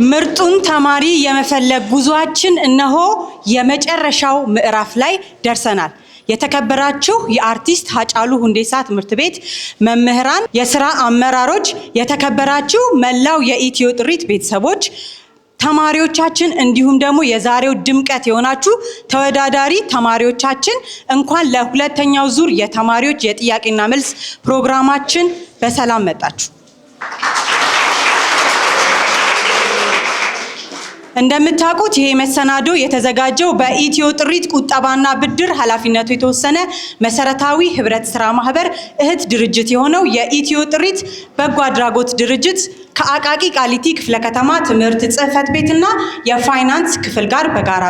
ምርጡን ተማሪ የመፈለግ ጉዟችን እነሆ የመጨረሻው ምዕራፍ ላይ ደርሰናል። የተከበራችሁ የአርቲስት ሃጫሉ ሁንዴሳ ትምህርት ቤት መምህራን፣ የሥራ አመራሮች፣ የተከበራችሁ መላው የኢትዮ ጥሪት ቤተሰቦች፣ ተማሪዎቻችን እንዲሁም ደግሞ የዛሬው ድምቀት የሆናችሁ ተወዳዳሪ ተማሪዎቻችን እንኳን ለሁለተኛው ዙር የተማሪዎች የጥያቄና መልስ ፕሮግራማችን በሰላም መጣችሁ። እንደምታውቁት ይሄ መሰናዶ የተዘጋጀው በኢትዮ ጥሪት ቁጠባና ብድር ኃላፊነቱ የተወሰነ መሰረታዊ ህብረት ስራ ማህበር እህት ድርጅት የሆነው የኢትዮ ጥሪት በጎ አድራጎት ድርጅት ከአቃቂ ቃሊቲ ክፍለ ከተማ ትምህርት ጽህፈት ቤትና የፋይናንስ ክፍል ጋር በጋራ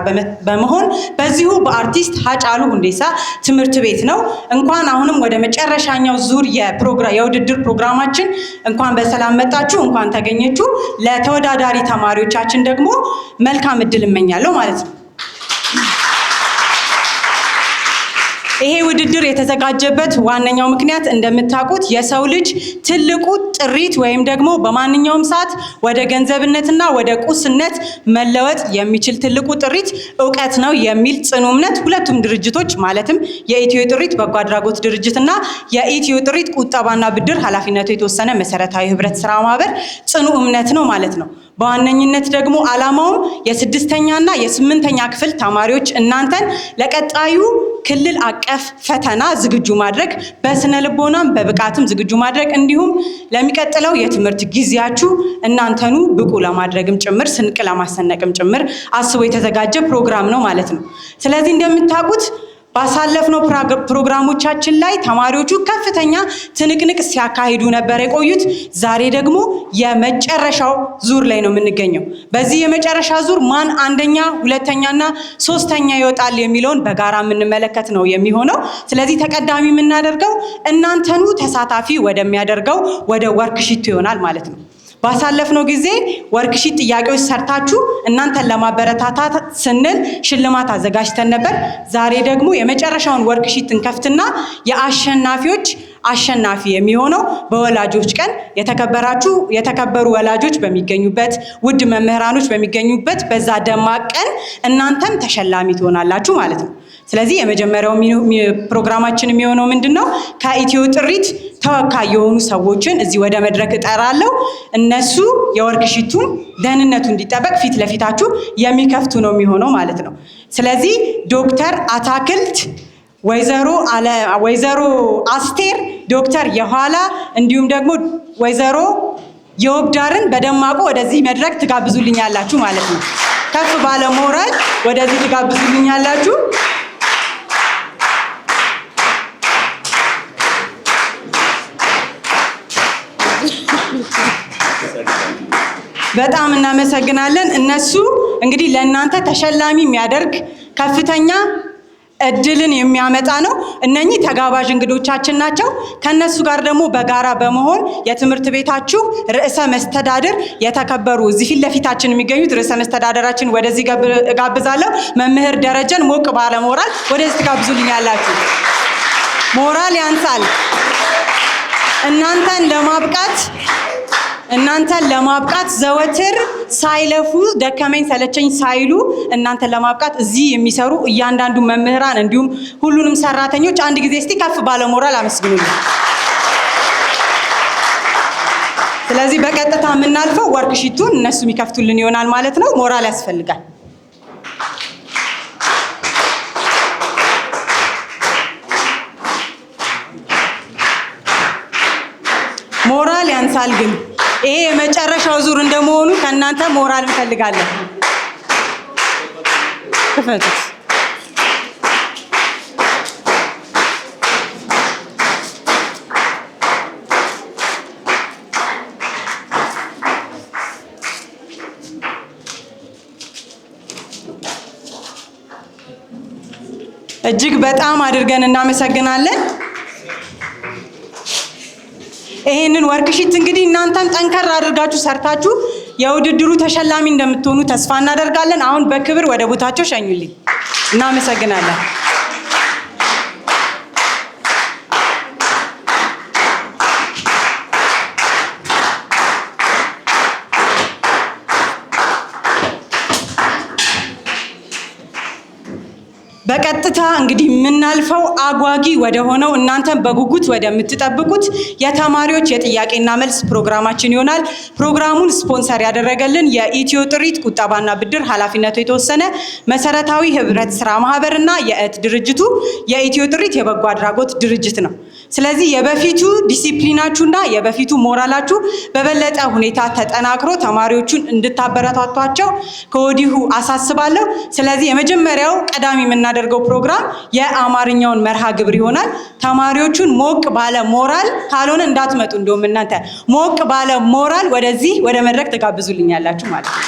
በመሆን በዚሁ በአርቲስት ሃጫሉ ሁንዴሳ ትምህርት ቤት ነው። እንኳን አሁንም ወደ መጨረሻኛው ዙር የውድድር ፕሮግራማችን እንኳን በሰላም መጣችሁ፣ እንኳን ተገኘችሁ። ለተወዳዳሪ ተማሪዎቻችን ደግሞ መልካም እድል እመኛለሁ ማለት ነው። ይሄ ውድድር የተዘጋጀበት ዋነኛው ምክንያት እንደምታውቁት የሰው ልጅ ትልቁ ጥሪት ወይም ደግሞ በማንኛውም ሰዓት ወደ ገንዘብነትና ወደ ቁስነት መለወጥ የሚችል ትልቁ ጥሪት ዕውቀት ነው የሚል ጽኑ እምነት ሁለቱም ድርጅቶች ማለትም የኢትዮ ጥሪት በጎ አድራጎት ድርጅትና የኢትዮ ጥሪት ቁጠባና ብድር ኃላፊነቱ የተወሰነ መሰረታዊ ህብረት ስራ ማህበር ጽኑ እምነት ነው ማለት ነው። በዋነኝነት ደግሞ ዓላማውም የስድስተኛና የስምንተኛ ክፍል ተማሪዎች እናንተን ለቀጣዩ ክልል አቀፍ ፈተና ዝግጁ ማድረግ፣ በስነ ልቦናም በብቃትም ዝግጁ ማድረግ እንዲሁም ለሚቀጥለው የትምህርት ጊዜያችሁ እናንተኑ ብቁ ለማድረግም ጭምር ስንቅ ለማሰነቅም ጭምር አስቦ የተዘጋጀ ፕሮግራም ነው ማለት ነው። ስለዚህ እንደምታውቁት ባሳለፍነው ፕሮግራሞቻችን ላይ ተማሪዎቹ ከፍተኛ ትንቅንቅ ሲያካሂዱ ነበር የቆዩት። ዛሬ ደግሞ የመጨረሻው ዙር ላይ ነው የምንገኘው። በዚህ የመጨረሻ ዙር ማን አንደኛ፣ ሁለተኛና ሶስተኛ ይወጣል የሚለውን በጋራ የምንመለከት ነው የሚሆነው። ስለዚህ ተቀዳሚ የምናደርገው እናንተኑ ተሳታፊ ወደሚያደርገው ወደ ወርክሺቱ ይሆናል ማለት ነው። ባሳለፍነው ጊዜ ወርክሺት ጥያቄዎች ሰርታችሁ እናንተን ለማበረታታት ስንል ሽልማት አዘጋጅተን ነበር። ዛሬ ደግሞ የመጨረሻውን ወርክሺት እንከፍትና የአሸናፊዎች አሸናፊ የሚሆነው በወላጆች ቀን የተከበሩ ወላጆች በሚገኙበት፣ ውድ መምህራኖች በሚገኙበት በዛ ደማቅ ቀን እናንተም ተሸላሚ ትሆናላችሁ ማለት ነው። ስለዚህ የመጀመሪያው ፕሮግራማችን የሚሆነው ምንድነው? ከኢትዮ ጥሪት ተወካይ የሆኑ ሰዎችን እዚህ ወደ መድረክ እጠራለሁ። እነሱ የወርክሺቱን ደህንነቱ እንዲጠበቅ ፊት ለፊታችሁ የሚከፍቱ ነው የሚሆነው ማለት ነው። ስለዚህ ዶክተር አታክልት፣ ወይዘሮ አስቴር፣ ዶክተር የኋላ እንዲሁም ደግሞ ወይዘሮ የወብዳርን በደማቁ ወደዚህ መድረክ ትጋብዙልኛላችሁ ማለት ነው። ከፍ ባለ ሞራል ወደዚህ ትጋብዙልኛላችሁ። በጣም እናመሰግናለን። እነሱ እንግዲህ ለእናንተ ተሸላሚ የሚያደርግ ከፍተኛ እድልን የሚያመጣ ነው። እነኚህ ተጋባዥ እንግዶቻችን ናቸው። ከነሱ ጋር ደግሞ በጋራ በመሆን የትምህርት ቤታችሁ ርዕሰ መስተዳድር የተከበሩ እዚህ ፊት ለፊታችን የሚገኙት ርዕሰ መስተዳድራችን ወደዚህ ጋብዛለሁ። መምህር ደረጀን ሞቅ ባለ ሞራል ወደዚህ ትጋብዙልኛላችሁ። ሞራል ያንሳል። እናንተን ለማብቃት ዘወትር ሳይለፉ ደከመኝ ሰለቸኝ ሳይሉ እናንተን ለማብቃት እዚህ የሚሰሩ እያንዳንዱ መምህራን እንዲሁም ሁሉንም ሰራተኞች አንድ ጊዜ እስቲ ከፍ ባለ ሞራል አመስግኑልኝ። ስለዚህ በቀጥታ የምናልፈው ወርክሺቱን እነሱ የሚከፍቱልን ይሆናል ማለት ነው። ሞራል ያስፈልጋል። ሞራል ያንሳል ግን ይሄ የመጨረሻው ዙር እንደመሆኑ ከእናንተ ሞራል እንፈልጋለን። ክፈቱት። እጅግ በጣም አድርገን እናመሰግናለን። ይሄንን ወርክሺት እንግዲህ እናንተም ጠንከር አድርጋችሁ ሰርታችሁ የውድድሩ ተሸላሚ እንደምትሆኑ ተስፋ እናደርጋለን። አሁን በክብር ወደ ቦታቸው ሸኙልኝ። እናመሰግናለን። በቀጥታ እንግዲህ የምናልፈው አጓጊ ወደ ሆነው እናንተን በጉጉት ወደምትጠብቁት የተማሪዎች የጥያቄና መልስ ፕሮግራማችን ይሆናል። ፕሮግራሙን ስፖንሰር ያደረገልን የኢትዮ ጥሪት ቁጠባና ብድር ኃላፊነቱ የተወሰነ መሰረታዊ ህብረት ስራ ማህበርና የእህት ድርጅቱ የኢትዮ ጥሪት የበጎ አድራጎት ድርጅት ነው። ስለዚህ የበፊቱ ዲሲፕሊናችሁና የበፊቱ ሞራላችሁ በበለጠ ሁኔታ ተጠናክሮ ተማሪዎቹን እንድታበረታቷቸው ከወዲሁ አሳስባለሁ። ስለዚህ የመጀመሪያው ቀዳሚ የምናደርገው ፕሮግራም የአማርኛውን መርሃ ግብር ይሆናል። ተማሪዎቹን ሞቅ ባለ ሞራል ካልሆነ እንዳትመጡ፣ እንደውም እናንተ ሞቅ ባለ ሞራል ወደዚህ ወደ መድረክ ተጋብዙልኛላችሁ ማለት ነው።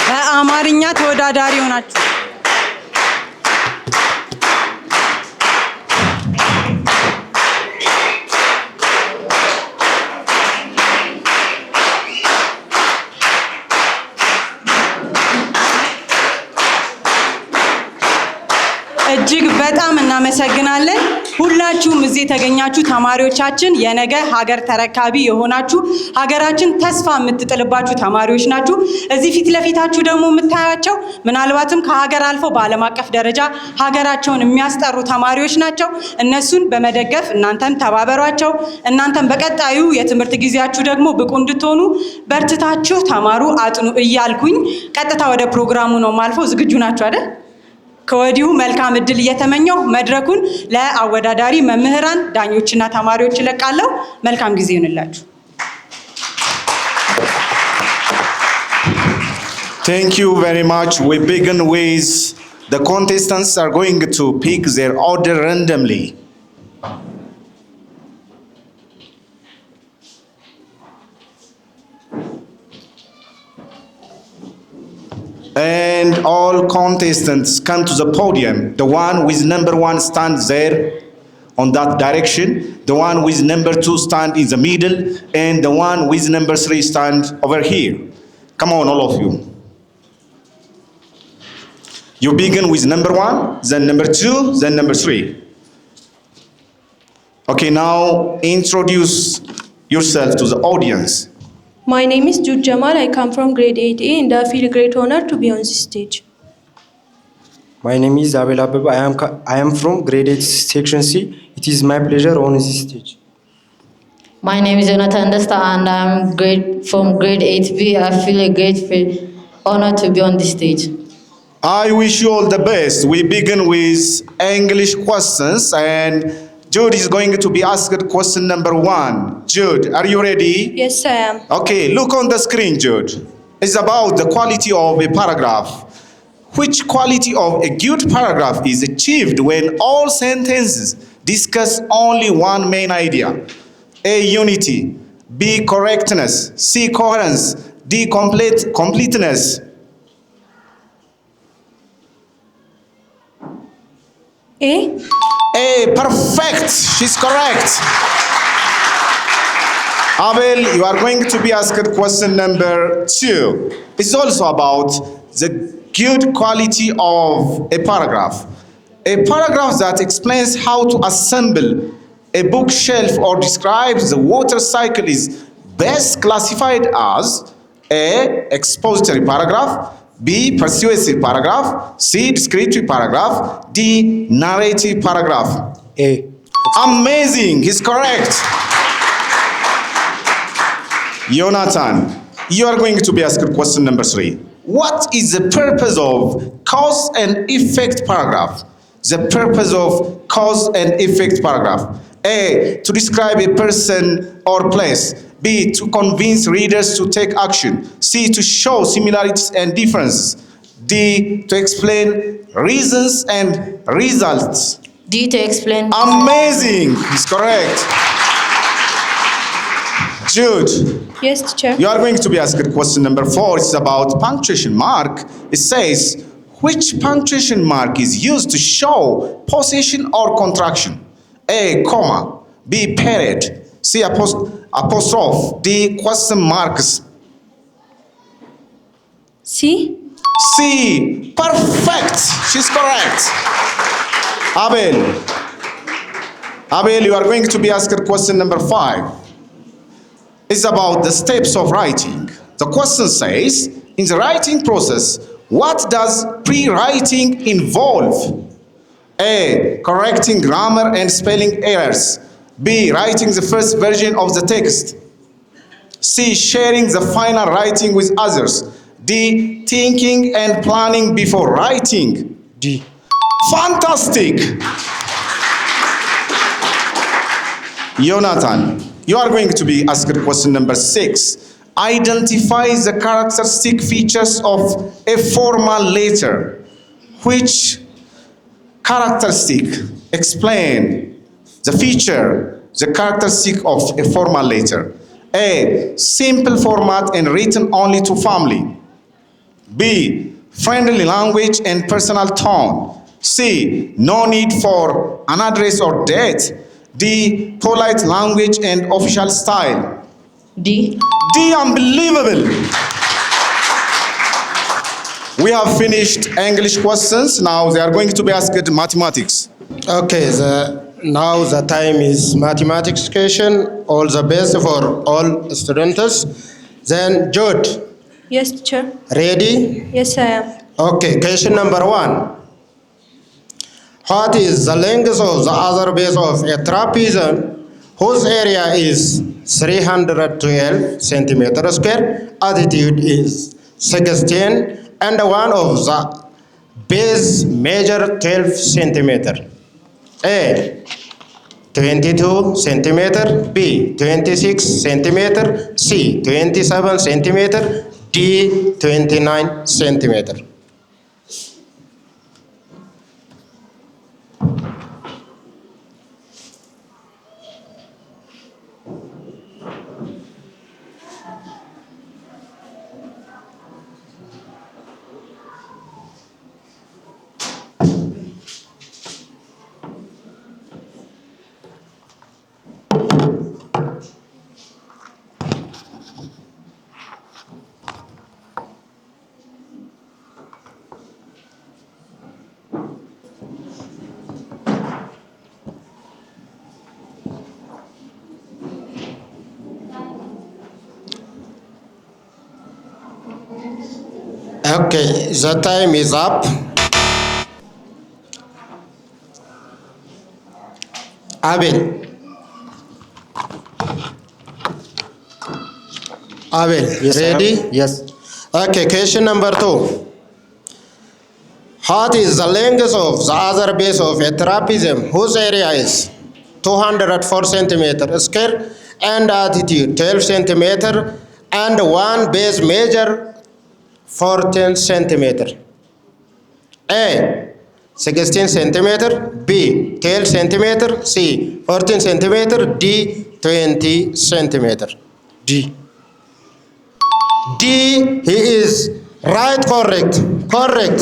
በአማርኛ ተወዳዳሪ ሆናችሁ እጅግ በጣም እናመሰግናለን። ሁላችሁም እዚህ የተገኛችሁ ተማሪዎቻችን የነገ ሀገር ተረካቢ የሆናችሁ ሀገራችን ተስፋ የምትጥልባችሁ ተማሪዎች ናችሁ። እዚህ ፊት ለፊታችሁ ደግሞ የምታያቸው ምናልባትም ከሀገር አልፎ በዓለም አቀፍ ደረጃ ሀገራቸውን የሚያስጠሩ ተማሪዎች ናቸው። እነሱን በመደገፍ እናንተም ተባበሯቸው። እናንተም በቀጣዩ የትምህርት ጊዜያችሁ ደግሞ ብቁ እንድትሆኑ በርትታችሁ ተማሩ፣ አጥኑ እያልኩኝ ቀጥታ ወደ ፕሮግራሙ ነው ማልፎ። ዝግጁ ናችሁ አይደል? ከወዲሁ መልካም እድል እየተመኘው መድረኩን ለአወዳዳሪ መምህራን፣ ዳኞችና ተማሪዎች እለቃለሁ። መልካም ጊዜ ይሁንላችሁ። Thank you very much. We begin with the contestants are going to pick their order randomly. And all contestants come to the podium. The one with number 1 stands there on that direction. The one with number 2 stand in the middle. And the one with number 3 stand over here. Come on, all of you. You begin with number 1, then number 2, then number 3. Okay, now introduce yourself to the audience. My name is Jude Jamal. I come from grade 8A and I feel a great honor to be on this stage. My name is Abel Abeba. I am from grade 8 section C. It is my pleasure on this stage. My name is Jonathan Desta and I am from grade 8B. I feel a great honor to be on this stage. I wish you all the best. We begin with English questions and Jude is going to be asked question number 1. Jude, are you ready? Yes, I am. Okay, look on the screen, Jude. It's about the quality of a paragraph. Which quality of a good paragraph is achieved when all sentences discuss only one main idea? A, unity. B, correctness. C, coherence. D, completeness. A? A, perfect. She's correct. Abel, you are going to be asked question number 2. It's also about the good quality of a paragraph. A paragraph that explains how to assemble a bookshelf or describes the water cycle is best classified as A, expository paragraph, B, persuasive paragraph, C, descriptive paragraph, D, narrative paragraph. A. Amazing, he's correct. Jonathan, you are going to be asked question number 3. What is the purpose of cause and effect paragraph? The purpose of cause and effect paragraph. A, to describe a person or place. B, to convince readers to take action. C, to show similarities and differences. D, to explain reasons and results. D, to explain. Amazing, he's correct. Jude. Yes, teacher. You are going to be asked question number 4. It's about punctuation mark. It says, which punctuation mark is used to show possession or contraction? A, comma. B, period. C, apostrophe. D, question marks. C? C, perfect. She's correct. Abel, you are going to be asked question number 5. It's about the steps of writing. The question says, In the writing process, what does pre-writing involve? A. Correcting grammar and spelling errors. B. Writing the first version of the text. C. Sharing the final writing with others. D. Thinking and planning before writing. D. Fantastic! Jonathan, you are going to be asked question number 6. Identify the characteristic features of a formal letter. Which characteristic explain the feature, the characteristic of a formal letter? A. Simple format and written only to family. B. Friendly language and personal tone. C. No need for an address or date. D. Polite language and official style. D. D. Unbelievable. We have finished English questions. Now they are going to be asked mathematics. Okay, now the time is mathematics question. All the best for all students. Then Jude, Yes, teacher. ready? Yes, I am. Okay, question number 1. What is the length of the other base of a trapezium whose area is 312 centimeter square, altitude is 16, and one of the base measure 12 centimeter? A. 22 centimeter, B. 26 centimeter, C. 27 centimeter, D. 29 centimeter. Okay, the time is up. Abel. Yes, I am. Ready? Yes. Okay, question number 2. What is the length of the other base of a trapezium whose area is 204 centimeter square and altitude 12 centimeter and one base measure 14 centimeter? A. 16 centimeter, B. 12 centimeter, C. 14 centimeter, D. 20 centimeter. D. D. He is right, correct. Correct.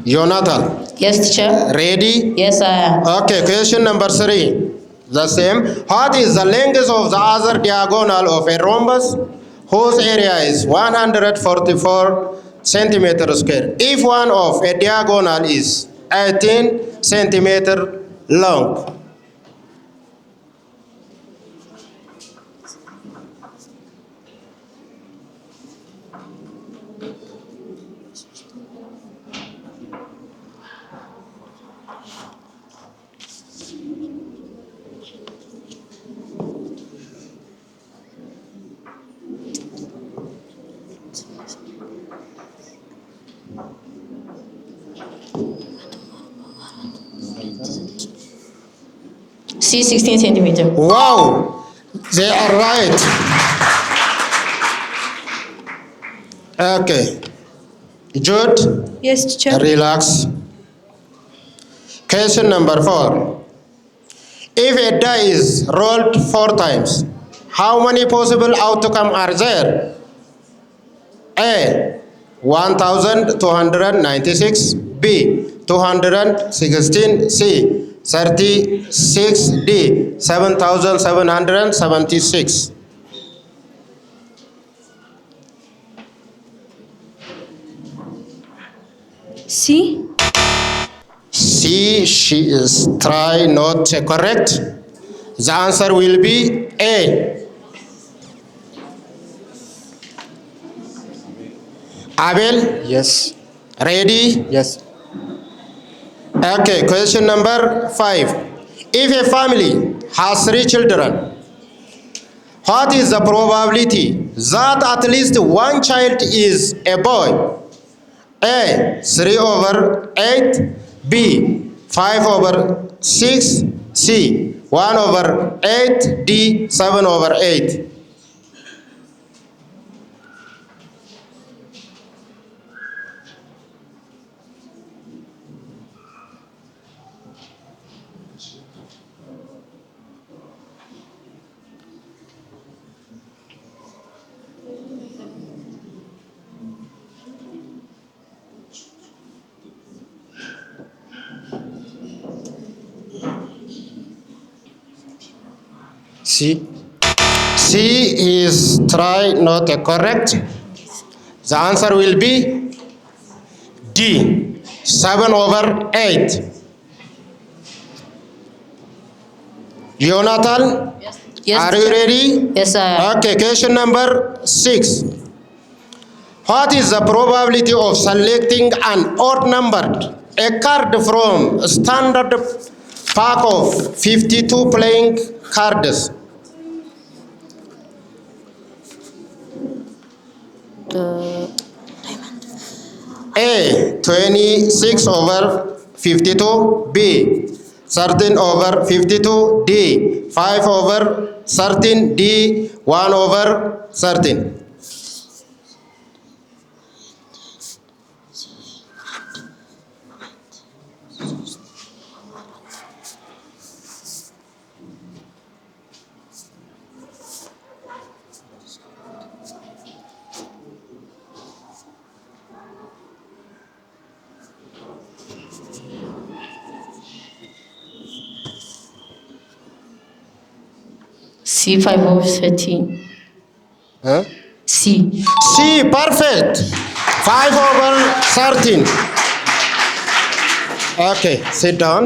Jonathan, Yes, teacher. ready? Yes, I am. Okay, question number 3. The same. What is the length of the other diagonal of a rhombus whose area is 144 centimeter square if one of a diagonal is 18 centimeter long? C. 16 centimeter. Wow, they are right. Okay, Jude, Yes, teacher. relax. Question number 4. If a die is rolled 4 times, how many possible outcomes are there? A. 1296, B. 216, C. 36, D. 7776. C. C. she is try not correct. The answer will be A. Abel, Yes. ready? Yes. Okay, question number 5. If a family has 3 children, what is the probability that at least one child is a boy? A. 3/8. B. 5/6. C. 1/8. D. 7/8. C. C is try not correct. The answer will be D. 7/8. Jonathan, Yes, are you ready? Yes, I am. Okay, question number 6. What is the probability of selecting an odd numbered a card from a standard pack of 52 playing cards? A. 26/52. B. 13/52. D. 5/13. D. 1/13. C 5/13. Huh? C. C. Perfect. 5/13. Okay, sit down.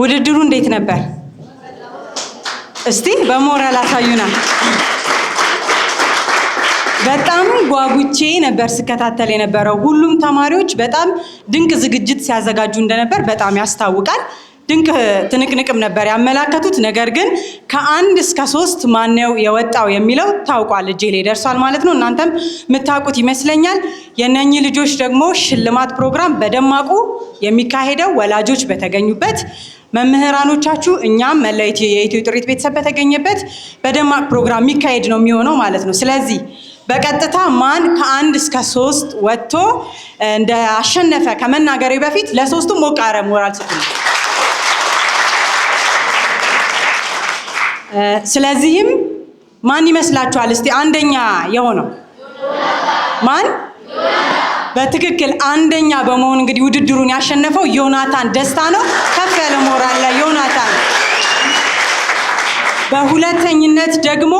ውድድሩ እንዴት ነበር? እስቲ በሞራል አሳዩና። በጣም ጓጉቼ ነበር ስከታተል የነበረው። ሁሉም ተማሪዎች በጣም ድንቅ ዝግጅት ሲያዘጋጁ እንደነበር በጣም ያስታውቃል። ድንቅ ትንቅንቅም ነበር ያመላከቱት። ነገር ግን ከ1 እስከ 3 ማነው የወጣው የሚለው ታውቋል፣ እጄ ላይ ደርሷል ማለት ነው። እናንተም የምታውቁት ይመስለኛል። የነኚህ ልጆች ደግሞ ሽልማት ፕሮግራም በደማቁ የሚካሄደው ወላጆች በተገኙበት፣ መምህራኖቻችሁ፣ እኛም መላው የኢትዮ ጥሪት ቤተሰብ በተገኘበት በደማቅ ፕሮግራም የሚካሄድ ነው የሚሆነው ማለት ነው። ስለዚህ በቀጥታ ማን ከ1 እስከ 3 ወጥቶ እንደ አሸነፈ ከመናገሬ በፊት ለሶስቱም ሞቅ ያለ ሞራል ስጡኝ። ስለዚህም ማን ይመስላችኋል? እስቲ አንደኛ የሆነው ማን? በትክክል አንደኛ በመሆን እንግዲህ ውድድሩን ያሸነፈው ዮናታን ደስታ ነው። ከፍ ያለ ሞራል ለዮናታን። በሁለተኝነት ደግሞ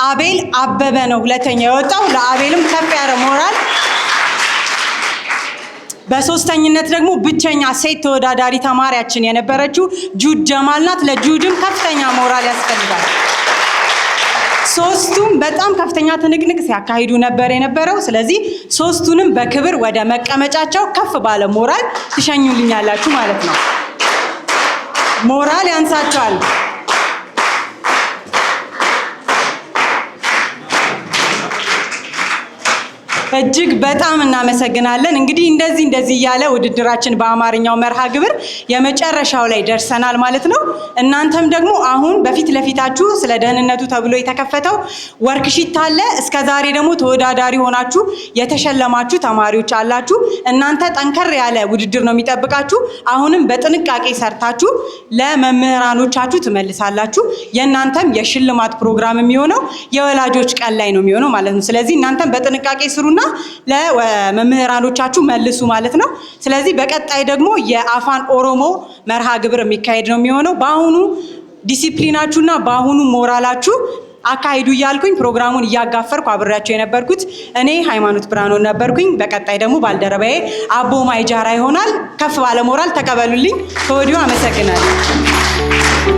አቤል አበበ ነው ሁለተኛ የወጣው። ለአቤልም ከፍ ያለ ሞራል። በሶስተኝነት ደግሞ ብቸኛ ሴት ተወዳዳሪ ተማሪያችን የነበረችው ጁድ ጀማል ናት። ለጁድም ከፍተኛ ሞራል ያስፈልጋል። ሶስቱም በጣም ከፍተኛ ትንቅንቅ ሲያካሂዱ ነበር የነበረው። ስለዚህ ሶስቱንም በክብር ወደ መቀመጫቸው ከፍ ባለ ሞራል ትሸኙልኛላችሁ ማለት ነው። ሞራል ያንሳቸዋል። እጅግ በጣም እናመሰግናለን። እንግዲህ እንደዚህ እያለ ውድድራችን በአማርኛው መርሃ ግብር የመጨረሻው ላይ ደርሰናል ማለት ነው። እናንተም ደግሞ አሁን በፊት ለፊታችሁ ስለ ደህንነቱ ተብሎ የተከፈተው ወርክሺት አለ። እስከዛሬ ደግሞ ተወዳዳሪ ሆናችሁ የተሸለማችሁ ተማሪዎች አላችሁ። እናንተ ጠንከር ያለ ውድድር ነው የሚጠብቃችሁ። አሁንም በጥንቃቄ ሰርታችሁ ለመምህራኖቻችሁ ትመልሳላችሁ። የእናንተም የሽልማት ፕሮግራም የሚሆነው የወላጆች ቀን ላይ ነው የሚሆነው ማለት ነው። ስለዚህ እናንተም በጥንቃቄ ስሩና ለመምህራኖቻችሁ መልሱ ማለት ነው። ስለዚህ በቀጣይ ደግሞ የአፋን ኦሮሞ መርሃ ግብር የሚካሄድ ነው የሚሆነው። በአሁኑ ዲሲፕሊናችሁና በአሁኑ ሞራላችሁ አካሂዱ እያልኩኝ ፕሮግራሙን እያጋፈርኩ አብሬያችሁ የነበርኩት እኔ ሃይማኖት ብርሃኑ ነበርኩኝ። በቀጣይ ደግሞ ባልደረባዬ አቦ ማይጃራ ይሆናል። ከፍ ባለ ሞራል ተቀበሉልኝ። ከወዲሁ አመሰግናለሁ።